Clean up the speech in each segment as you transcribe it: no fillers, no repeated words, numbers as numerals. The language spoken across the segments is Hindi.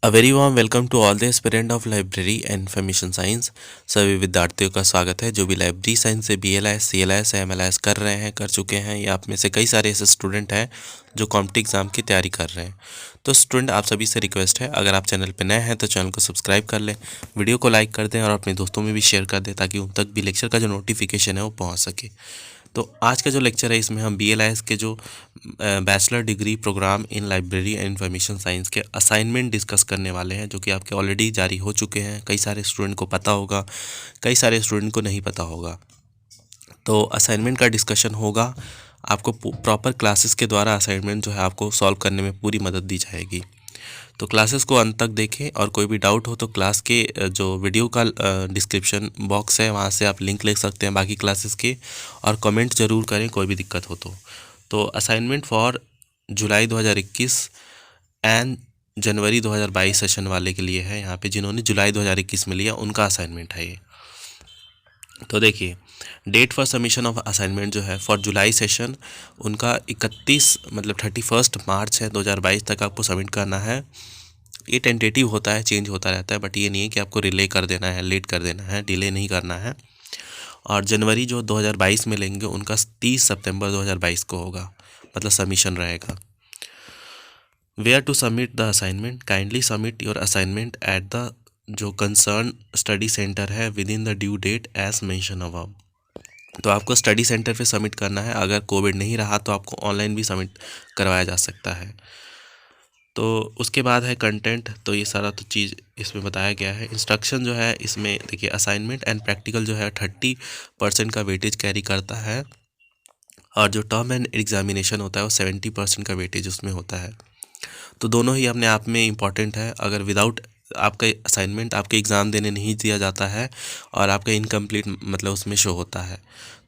A very warm welcome to all the aspirant of library and information science. सभी विद्यार्थियों का स्वागत है जो भी लाइब्रेरी साइंस से BLIS CLIS MLIS कर रहे हैं, कर चुके हैं, या आप में से कई सारे ऐसे स्टूडेंट हैं जो कॉम्पिटिटिव एग्जाम की तैयारी कर रहे हैं। तो स्टूडेंट, आप सभी से रिक्वेस्ट है, अगर आप चैनल पर नए हैं तो चैनल को सब्सक्राइब कर लें, वीडियो को लाइक कर दें और अपने दोस्तों में भी शेयर कर दें ताकि उन तक भी लेक्चर का जो नोटिफिकेशन है वो पहुँच सके। तो आज का जो लेक्चर है इसमें हम BLIS के जो bachelor degree program in library and information science के असाइनमेंट डिस्कस करने वाले हैं, जो कि आपके ऑलरेडी जारी हो चुके हैं। कई सारे स्टूडेंट को पता होगा, कई सारे स्टूडेंट को नहीं पता होगा। तो असाइनमेंट का डिस्कशन होगा, आपको प्रॉपर क्लासेस के द्वारा असाइनमेंट जो है आपको सॉल्व करने में पूरी मदद दी जाएगी। तो क्लासेस को अंत तक देखें और कोई भी डाउट हो तो क्लास के जो वीडियो का डिस्क्रिप्शन बॉक्स है वहाँ से आप लिंक ले सकते हैं बाकी क्लासेस के, और कमेंट ज़रूर करें कोई भी दिक्कत हो तो assignment for July 2021 and January 2022 session वाले के लिए है। यहाँ पे जिन्होंने जुलाई 2021 में लिया उनका असाइनमेंट है ये। तो देखिए, date for submission of assignment जो है फॉर जुलाई सेशन उनका 31 मार्च है 2022 तक आपको सबमिट करना है। ये टेंटेटिव होता है, चेंज होता रहता है, बट ये नहीं है कि आपको रिले कर देना है, लेट कर देना है, डिले नहीं करना है। और जनवरी जो 2022 में लेंगे उनका 30 सितंबर 2022 को होगा, मतलब सबमिशन रहेगा। Where to submit the assignment, kindly submit your assignment at the जो कंसर्न स्टडी सेंटर है within the due date as mention above. तो आपको स्टडी सेंटर पे सबमिट करना है। अगर कोविड नहीं रहा तो आपको ऑनलाइन भी सबमिट करवाया जा सकता है। तो उसके बाद है कंटेंट। तो ये सारा तो चीज़ इसमें बताया गया है। इंस्ट्रक्शन जो है इसमें देखिए, असाइनमेंट एंड प्रैक्टिकल जो है 30% का वेटेज कैरी करता है, और जो टर्म एंड एग्जामिनेशन होता है वो 70% का वेटेज उसमें होता है। तो दोनों ही अपने आप में इम्पॉर्टेंट है। अगर विदाउट आपका असाइनमेंट आपके एग्ज़ाम देने नहीं दिया जाता है और आपका इनकम्प्लीट मतलब उसमें शो होता है।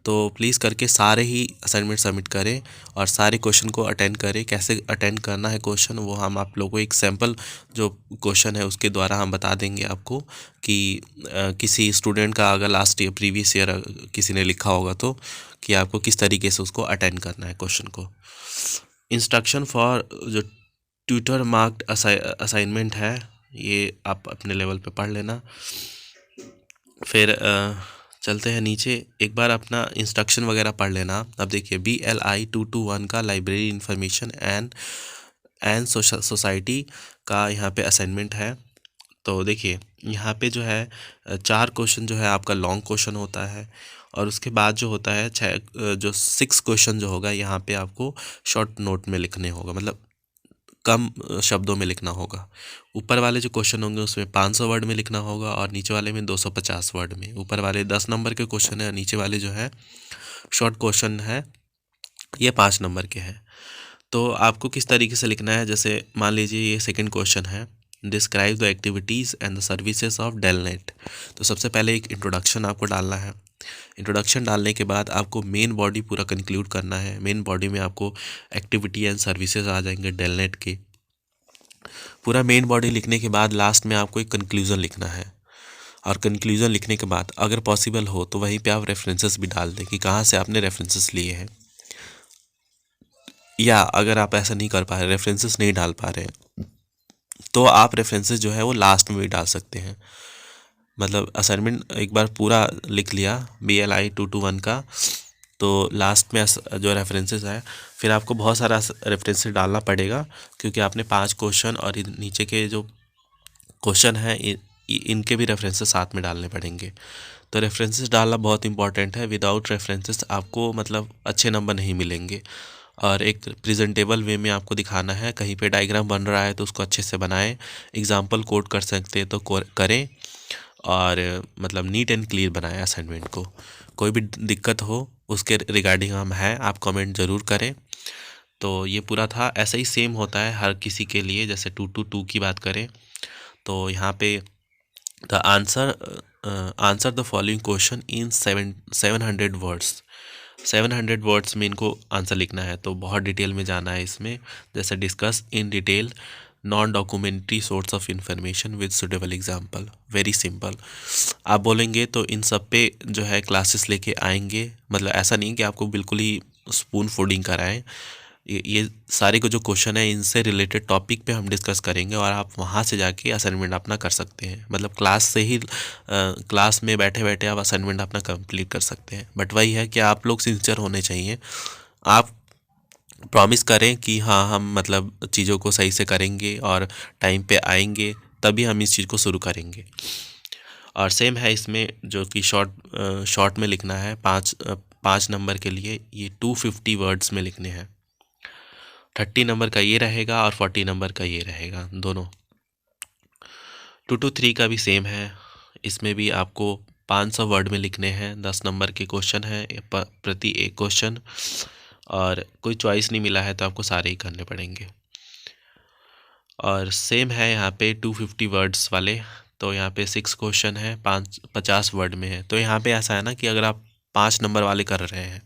तो प्लीज़ करके सारे ही असाइनमेंट सबमिट करें और सारे क्वेश्चन को अटेंड करें। कैसे अटेंड करना है क्वेश्चन, वो हम आप लोगों को एक सैम्पल जो क्वेश्चन है उसके द्वारा हम बता देंगे आपको कि किसी स्टूडेंट का अगर लास्ट ईयर प्रीवियस ईयर किसी ने लिखा होगा तो कि आपको किस तरीके से उसको अटेंड करना है क्वेश्चन को। इंस्ट्रक्शन फॉर जो ट्यूटर मार्क्ड असाइनमेंट है ये आप अपने लेवल पे पढ़ लेना। फिर चलते हैं नीचे, एक बार अपना इंस्ट्रक्शन वगैरह पढ़ लेना। अब देखिए, BLI 221 का लाइब्रेरी इंफॉर्मेशन एंड सोसाइटी का यहाँ पे असाइनमेंट है। तो देखिए, यहाँ पे जो है 4 क्वेश्चन जो है आपका लॉन्ग क्वेश्चन होता है, और उसके बाद जो होता है 6 क्वेश्चन जो होगा यहाँ पे आपको शॉर्ट नोट में लिखने होगा, मतलब कम शब्दों में लिखना होगा। ऊपर वाले जो क्वेश्चन होंगे उसमें 500 वर्ड में लिखना होगा, और नीचे वाले में 250 वर्ड में। ऊपर वाले 10 नंबर के क्वेश्चन है, नीचे वाले जो है शॉर्ट क्वेश्चन है ये 5 नंबर के हैं। तो आपको किस तरीके से लिखना है, जैसे मान लीजिए ये सेकंड क्वेश्चन है, describe the activities and the services of DELNET. तो सबसे पहले एक इंट्रोडक्शन आपको डालना है। इंट्रोडक्शन डालने के बाद आपको मेन बॉडी पूरा कंक्लूड करना है। मेन बॉडी में आपको एक्टिविटी एंड सर्विसेज आ जाएंगे डेलनेट के। पूरा मेन बॉडी लिखने के बाद लास्ट में आपको एक कंक्लूज़न लिखना है, और कंक्लूज़न लिखने के बाद अगर पॉसिबल हो तो वहीं पे आप रेफरेंसेस भी डाल दें कि कहाँ से आपने रेफरेंसेस लिए हैं। या अगर आप ऐसा नहीं कर पा रहे, रेफरेंसेस नहीं डाल पा रहे, तो आप रेफरेंसेस जो है वो लास्ट में भी डाल सकते हैं। मतलब असाइनमेंट एक बार पूरा लिख लिया BLI 221 का, तो लास्ट में जो रेफरेंसेस है फिर आपको बहुत सारा रेफरेंसेस डालना पड़ेगा, क्योंकि आपने 5 क्वेश्चन और नीचे के जो क्वेश्चन है इनके भी रेफरेंसेस साथ में डालने पड़ेंगे। तो रेफरेंसेस डालना बहुत इंपॉर्टेंट है। विदाउट रेफरेंसेस आपको मतलब अच्छे नंबर नहीं मिलेंगे। और एक प्रेजेंटेबल वे में आपको दिखाना है। कहीं पे डायग्राम बन रहा है तो उसको अच्छे से बनाएं, एग्जाम्पल कोड कर सकते हैं तो करें, और मतलब नीट एंड क्लियर बनाएं असाइनमेंट को। कोई भी दिक्कत हो उसके रिगार्डिंग हम हैं, आप कमेंट ज़रूर करें। तो ये पूरा था। ऐसा ही सेम होता है हर किसी के लिए। जैसे 222 की बात करें तो यहाँ पे the answer the following question in 700 words. 700 words में इनको आंसर लिखना है, तो बहुत डिटेल में जाना है इसमें। जैसे discuss in detail non documentary source of information with suitable example. Very simple. आप बोलेंगे तो इन सब पे जो है क्लासेस लेके आएंगे। मतलब ऐसा नहीं कि आपको बिल्कुल ही स्पून फीडिंग कराएं। ये सारे को जो क्वेश्चन है इनसे रिलेटेड टॉपिक पे हम डिस्कस करेंगे और आप वहाँ से जाके असाइनमेंट अपना कर सकते हैं। मतलब क्लास से ही क्लास में बैठे बैठे आप असाइनमेंट अपना कंप्लीट कर सकते हैं। बट वही है कि आप लोग सिंसियर होने चाहिए। आप प्रॉमिस करें कि हाँ हम मतलब चीज़ों को सही से करेंगे और टाइम पे आएंगे, तभी हम इस चीज़ को शुरू करेंगे। और सेम है इसमें जो कि शॉर्ट में लिखना है, 5 नंबर के लिए ये 250 वर्ड्स में लिखने हैं। 30 नंबर का ये रहेगा और 40 नंबर का ये रहेगा दोनों। 2 to 3 का भी सेम है, इसमें भी आपको 500 वर्ड में लिखने हैं। 10 नंबर के क्वेश्चन हैं प्रति एक क्वेश्चन, और कोई चॉइस नहीं मिला है तो आपको सारे ही करने पड़ेंगे। और सेम है यहाँ पे 250 वर्ड्स वाले, तो यहाँ पे 6 क्वेश्चन है, 50 वर्ड में है। तो यहाँ पे ऐसा है ना कि अगर आप 5 नंबर वाले कर रहे हैं,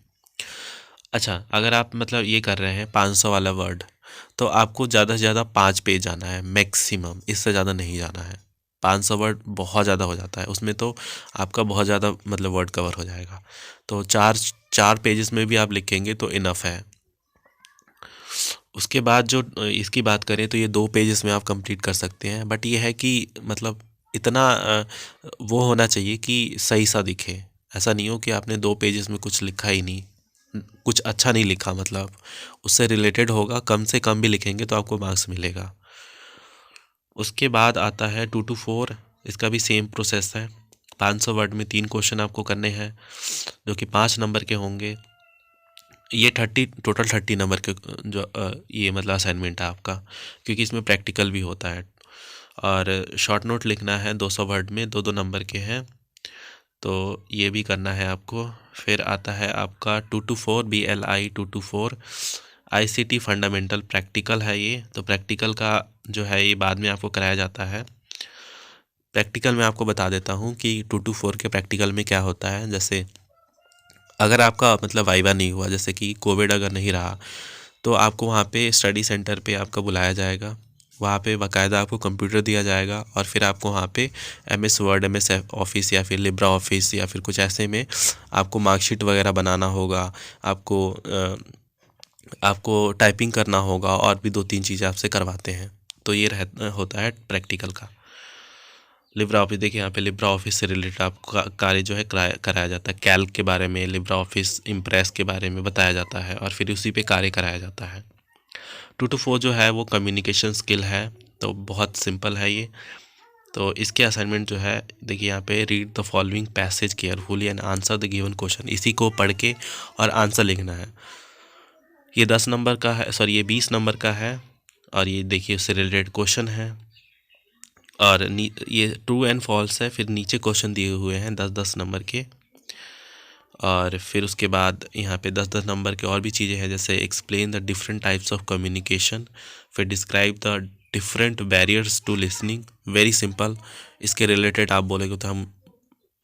अच्छा अगर आप मतलब ये कर रहे हैं 500 वाला वर्ड, तो आपको ज़्यादा से ज़्यादा 5 पेज जाना है मैक्सिमम, इससे ज़्यादा नहीं जाना है। 500 वर्ड बहुत ज़्यादा हो जाता है, उसमें तो आपका बहुत ज़्यादा मतलब वर्ड कवर हो जाएगा। तो चार पेजेस में भी आप लिखेंगे तो इनफ है। उसके बाद जो इसकी बात करें तो ये 2 पेजेस में आप कंप्लीट कर सकते हैं। बट ये है कि मतलब इतना वो होना चाहिए कि सही सा दिखे। ऐसा नहीं हो कि आपने 2 पेजेस में कुछ लिखा ही नहीं, कुछ अच्छा नहीं लिखा, मतलब उससे रिलेटेड होगा, कम से कम भी लिखेंगे तो आपको मार्क्स मिलेगा। उसके बाद आता है 2 to 4, इसका भी सेम प्रोसेस है। 500 वर्ड में 3 क्वेश्चन आपको करने हैं जो कि 5 नंबर के होंगे। ये 30 नंबर के जो ये मतलब असाइनमेंट है आपका, क्योंकि इसमें प्रैक्टिकल भी होता है। और शॉर्ट नोट लिखना है 200 वर्ड में, 2 नंबर के हैं, तो ये भी करना है आपको। फिर आता है आपका 2 to 4 BLI 2 to 4 ICT fundamental practical है ये। तो प्रैक्टिकल का जो है ये बाद में आपको कराया जाता है। प्रैक्टिकल में आपको बता देता हूँ कि 2 to 4 के प्रैक्टिकल में क्या होता है। जैसे अगर आपका मतलब वाइवा नहीं हुआ, जैसे कि कोविड अगर नहीं रहा, तो आपको वहाँ पे स्टडी सेंटर पे आपका बुलाया जाएगा। वहाँ पे बाकायदा आपको कंप्यूटर दिया जाएगा और फिर आपको वहाँ पे MS वर्ड, MS ऑफिस या फिर लिब्रा ऑफिस या फिर कुछ ऐसे में आपको मार्कशीट वगैरह बनाना होगा। आपको टाइपिंग करना होगा और भी 2-3 चीज़ें आपसे करवाते हैं। तो ये होता है प्रैक्टिकल का। लिब्रा ऑफिस देखिए, यहाँ पे लिब्रा ऑफिस से रिलेटेड आपका कार्य जो है कराया जाता है। कैल्क के बारे में, लिब्रा ऑफिस इम्प्रेस के बारे में बताया जाता है और फिर उसी पे कार्य कराया जाता है। 2 to 4 जो है वो कम्युनिकेशन स्किल है, तो बहुत सिंपल है ये। तो इसके असाइनमेंट जो है देखिए यहाँ पे, read the following passage carefully and answer the given question. इसी को पढ़ के और आंसर लिखना है। ये 10 नंबर का है, सॉरी ये 20 नंबर का है। और ये देखिए उससे रिलेटेड क्वेश्चन है, और ये ट्रू एंड फॉल्स है। फिर नीचे क्वेश्चन दिए हुए हैं 10-10 नंबर के। और फिर उसके बाद यहाँ पे 10-10 नंबर के और भी चीज़ें हैं, जैसे explain the different types of communication, फिर describe the different barriers to listening. Very simple, इसके रिलेटेड आप बोलेगे तो हम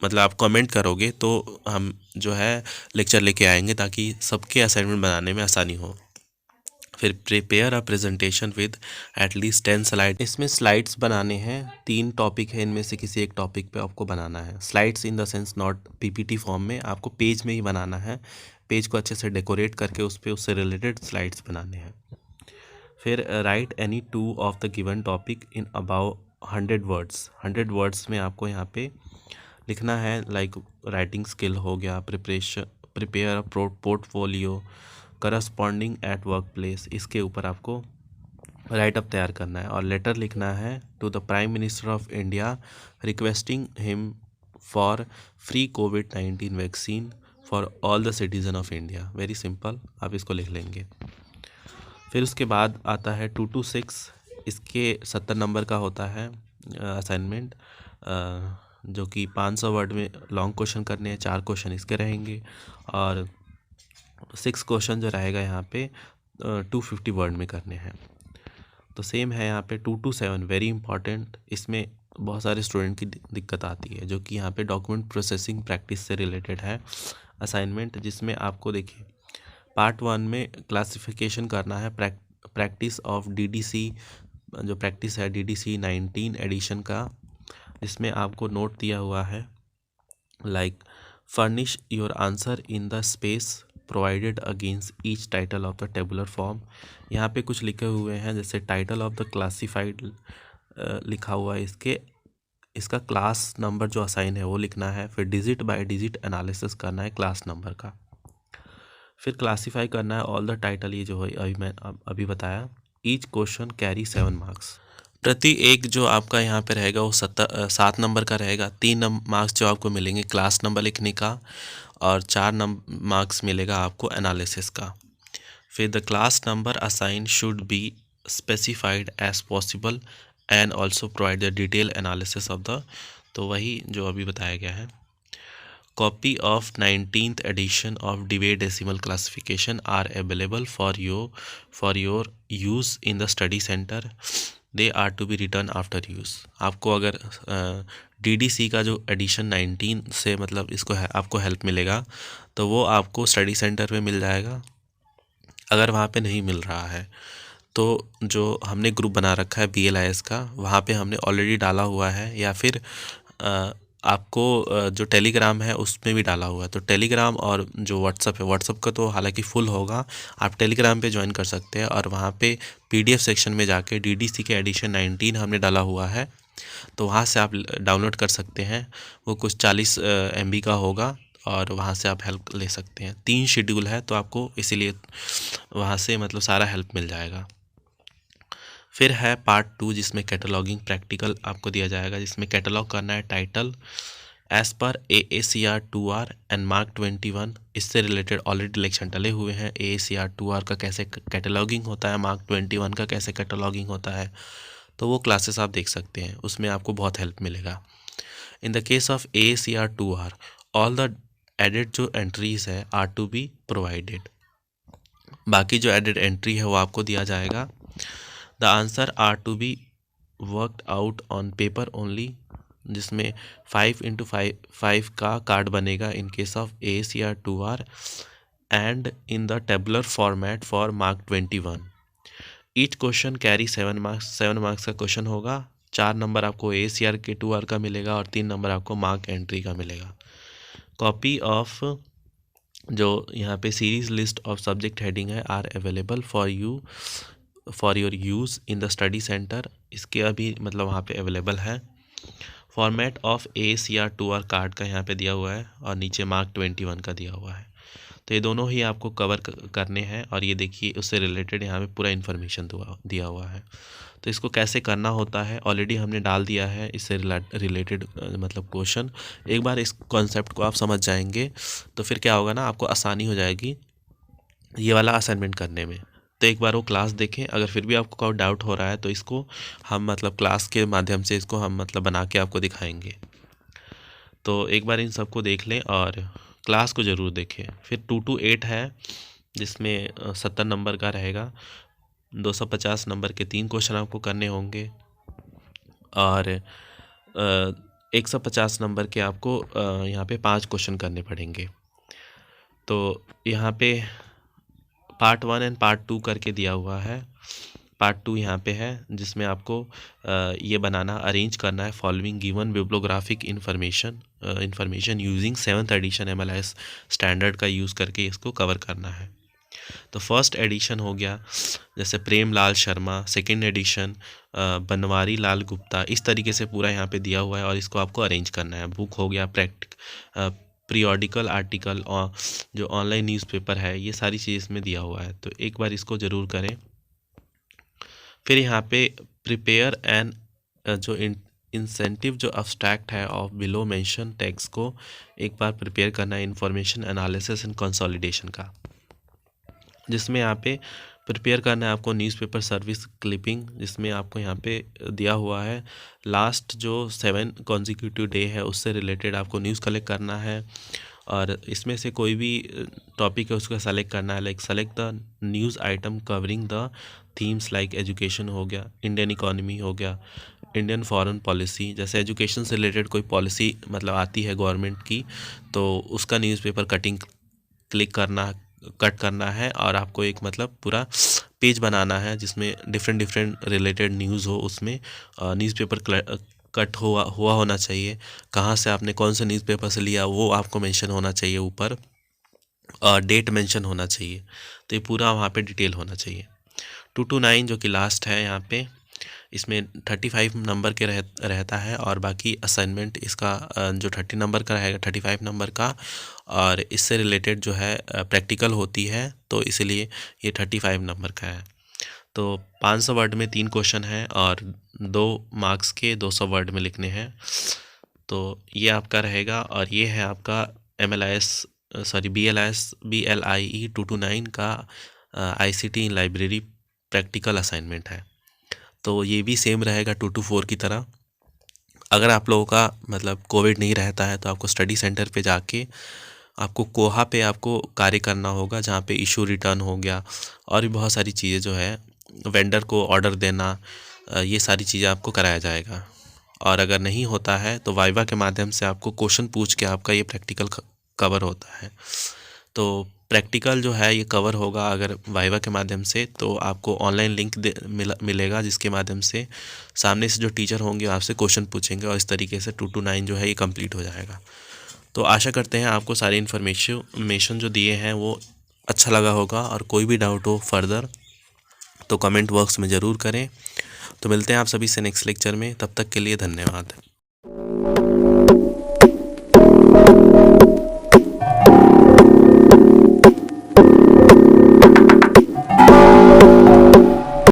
मतलब आप कमेंट करोगे तो हम जो है लेक्चर लेके आएंगे ताकि सबके असाइनमेंट बनाने में आसानी हो। फिर prepare a presentation with at least 10 slide. इसमें स्लाइड्स बनाने हैं, 3 टॉपिक है, इनमें से किसी एक टॉपिक पे आपको बनाना है। Slides in the sense not PPT form में, आपको पेज में ही बनाना है। पेज को अच्छे से डेकोरेट करके उस पर उससे रिलेटेड स्लाइड्स बनाने हैं। फिर right any 2 of the given topic in about 100 words. 100 words में आपको यहाँ पे लिखना है, लाइक राइटिंग स्किल हो गया, prepare a portfolio, corresponding at work place, इसके ऊपर आपको राइट अप तैयार करना है। और लेटर लिखना है to the prime minister of India requesting him for free COVID-19 vaccine for all the citizen of India. Very simple, आप इसको लिख लेंगे। फिर उसके बाद आता है 2 to 6, इसके 70 नंबर का होता है असाइनमेंट, जो कि 500 वर्ड में लॉन्ग क्वेश्चन करने हैं। 4 क्वेश्चन इसके रहेंगे और 6 क्वेश्चन जो रहेगा यहाँ पे 250 वर्ड में करने हैं। तो सेम है यहाँ पे 2 to 7, वेरी इंपॉर्टेंट। इसमें बहुत सारे स्टूडेंट की दिक्कत आती है, जो कि यहाँ पे डॉक्यूमेंट प्रोसेसिंग प्रैक्टिस से रिलेटेड है असाइनमेंट, जिसमें आपको देखिए पार्ट 1 में क्लासिफिकेशन करना है प्रैक्टिस ऑफ DDC, जो प्रैक्टिस है DDC 19 एडिशन का। इसमें आपको नोट दिया हुआ है, like furnish your answer in the space provided against each title of the tabular form. यहाँ पे कुछ लिखे हुए हैं, जैसे टाइटल ऑफ द क्लासिफाइड लिखा हुआ है, इसका क्लास नंबर जो असाइन है वो लिखना है। फिर डिजिट बाय डिजिट एनालिसिस करना है क्लास नंबर का। फिर क्लासीफाई करना है ऑल द टाइटल, ये जो है अभी बताया। Each question carry 7 marks. प्रति एक जो आपका यहाँ पे रहेगा वो 7 नंबर का रहेगा। 3 मार्क्स जो आपको मिलेंगे क्लास नंबर लिखने का, और 4 मार्क्स मिलेगा आपको एनालिसिस का। फिर the class number assign should be specified as possible and also provide the detail analysis of the, तो वही जो अभी बताया गया है। Copy of 19th edition of Dewey Decimal Classification are available for your use in the study center. They are to be returned after use. आपको अगर DDC का जो एडिशन 19 से मतलब इसको आपको हेल्प मिलेगा, तो वो आपको स्टडी सेंटर में मिल जाएगा। अगर वहाँ पे नहीं मिल रहा है तो जो हमने ग्रुप बना रखा है BLIS का, वहाँ पे हमने ऑलरेडी डाला हुआ है, या फिर आपको जो टेलीग्राम है उसमें भी डाला हुआ है। तो टेलीग्राम और जो व्हाट्सअप है, व्हाट्सअप का तो हालांकि फुल होगा, आप टेलीग्राम पे ज्वाइन कर सकते हैं, और वहाँ पे PDF सेक्शन में जाके DDC के एडिशन 19 हमने डाला हुआ है, तो वहाँ से आप डाउनलोड कर सकते हैं। वो कुछ 40 MB का होगा, और वहाँ से आप हेल्प ले सकते हैं। 3 शेड्यूल है तो आपको इसीलिए वहाँ से मतलब सारा हेल्प मिल जाएगा। फिर है पार्ट 2, जिसमें कैटलॉगिंग प्रैक्टिकल आपको दिया जाएगा, जिसमें कैटलॉग करना है title as per AACR 2R and MARC 21। इससे रिलेटेड ऑलरेडी लेक्चर डले हुए हैं। AACR 2R का कैसे कैटलॉगिंग होता है, मार्क 21 का कैसे कैटलॉगिंग होता है, तो वो क्लासेस आप देख सकते हैं, उसमें आपको बहुत हेल्प मिलेगा। In the case of AACR 2R all the added जो एंट्रीज है आर टू बी प्रोवाइडेड। बाकी जो एडिड एंट्री है वो आपको दिया जाएगा। The answer are to be worked out on paper only, जिसमें 5x5 का कार्ड बनेगा in case of AACR 2R and in the tabular format for MARC 21। Each question carry 7 marks. 7 marks का क्वेश्चन होगा। 4 नंबर आपको AACR के 2R का मिलेगा, और 3 नंबर आपको मार्क एंट्री का मिलेगा। कॉपी ऑफ जो यहाँ पे series list of subject heading है are available for your use in the study centre. इसके अभी मतलब वहाँ पे अवेलेबल है। Format of AACR 2R card का यहाँ पे दिया हुआ है, और नीचे मार्क 21 का दिया हुआ है। तो ये दोनों ही आपको कवर करने हैं, और ये देखिए उससे रिलेटेड यहाँ पे पूरा इन्फॉर्मेशन दिया हुआ है। तो इसको कैसे करना होता है ऑलरेडी हमने डाल दिया है, इससे रिलेटेड मतलब क्वेश्चन। एक बार इस कॉन्सेप्ट को आप समझ जाएंगे तो फिर क्या होगा ना, आपको आसानी हो जाएगी ये वाला असाइनमेंट करने में। तो एक बार वो क्लास देखें। अगर फिर भी आपको कोई डाउट हो रहा है तो इसको हम मतलब क्लास के माध्यम से इसको हम मतलब बना के आपको दिखाएंगे। तो एक बार इन सबको देख लें और क्लास को ज़रूर देखें। फिर 2 to 8 है, जिसमें 70 नंबर का रहेगा। 250 नंबर के 3 क्वेश्चन आपको करने होंगे, और 150 नंबर के आपको यहाँ पे 5 क्वेश्चन करने पड़ेंगे। तो यहाँ पे पार्ट 1 एंड पार्ट 2 करके दिया हुआ है। पार्ट 2 यहाँ पे है, जिसमें आपको ये बनाना, अरेंज करना है following given bibliographic information using 7th edition MLS standard का यूज़ करके इसको कवर करना है। तो फर्स्ट एडिशन हो गया जैसे प्रेम लाल शर्मा, सेकंड एडिशन बनवारी लाल गुप्ता, इस तरीके से पूरा यहाँ पे दिया हुआ है, और इसको आपको अरेंज करना है। बुक हो गया, पीरियोडिकल आर्टिकल, और जो ऑनलाइन न्यूज़पेपर है, ये सारी चीज़ इसमें दिया हुआ है। तो एक बार इसको ज़रूर करें। फिर यहाँ पे प्रिपेयर एंड जो इंसेंटिव जो अब्स्ट्रैक्ट है ऑफ बिलो मेंशन टेक्स्ट को एक बार प्रिपेयर करना है, इंफॉर्मेशन एनालिसिस एंड कंसोलिडेशन का, जिसमें यहाँ पे प्रिपेयर करना है आपको न्यूज़पेपर सर्विस क्लिपिंग, जिसमें आपको यहाँ पे दिया हुआ है लास्ट जो 7 कॉन्जिक्यूटिव डे है उससे रिलेटेड आपको न्यूज़ कलेक्ट करना है, और इसमें से कोई भी टॉपिक है उसको सेलेक्ट करना है। Like select the news item covering the themes like education हो गया, इंडियन इकोनॉमी हो गया, इंडियन फॉरेन पॉलिसी, जैसे एजुकेशन से रिलेटेड कोई पॉलिसी मतलब आती है गवर्नमेंट की, तो उसका न्यूज़पेपर कट करना है, और आपको एक मतलब पूरा पेज बनाना है जिसमें डिफरेंट रिलेटेड न्यूज़ हो। उसमें न्यूज़पेपर कट हुआ होना चाहिए, कहाँ से आपने कौन से न्यूज़पेपर से लिया वो आपको मेंशन होना चाहिए ऊपर। और डेट मेंशन होना चाहिए। तो ये पूरा वहाँ पे डिटेल होना चाहिए। 2 to 9 जो कि लास्ट है यहाँ पे, इसमें 35 नंबर के रहता है, और बाकी असाइनमेंट इसका जो 30 नंबर का रहेगा, 35 नंबर का, और इससे रिलेटेड जो है प्रैक्टिकल होती है, तो इसलिए ये 35 नंबर का है। तो 500 वर्ड में 3 क्वेश्चन हैं और 2 मार्क्स के 200 वर्ड में लिखने हैं। तो ये आपका रहेगा, और ये है आपका BLIE 2 to 9 का ICT इन लाइब्रेरी प्रैक्टिकल असाइनमेंट है। तो ये भी सेम रहेगा 2 to 4 की तरह। अगर आप लोगों का मतलब कोविड नहीं रहता है तो आपको स्टडी सेंटर पे जाके आपको कोहा पे आपको कार्य करना होगा, जहाँ पे इशू रिटर्न हो गया और भी बहुत सारी चीज़ें जो है, वेंडर को ऑर्डर देना, ये सारी चीज़ें आपको कराया जाएगा। और अगर नहीं होता है तो वाइवा के माध्यम से आपको क्वेश्चन पूछ के आपका ये प्रैक्टिकल कवर होता है। तो प्रैक्टिकल जो है ये कवर होगा अगर वाइवा के माध्यम से, तो आपको ऑनलाइन लिंक मिलेगा, जिसके माध्यम से सामने से जो टीचर होंगे आपसे क्वेश्चन पूछेंगे, और इस तरीके से 2 to 9 जो है ये कंप्लीट हो जाएगा। तो आशा करते हैं आपको सारी इन्फॉर्मेशन जो दिए हैं वो अच्छा लगा होगा, और कोई भी डाउट हो फर्दर तो कमेंट बॉक्स में ज़रूर करें। तो मिलते हैं आप सभी से नेक्स्ट लेक्चर में, तब तक के लिए धन्यवाद।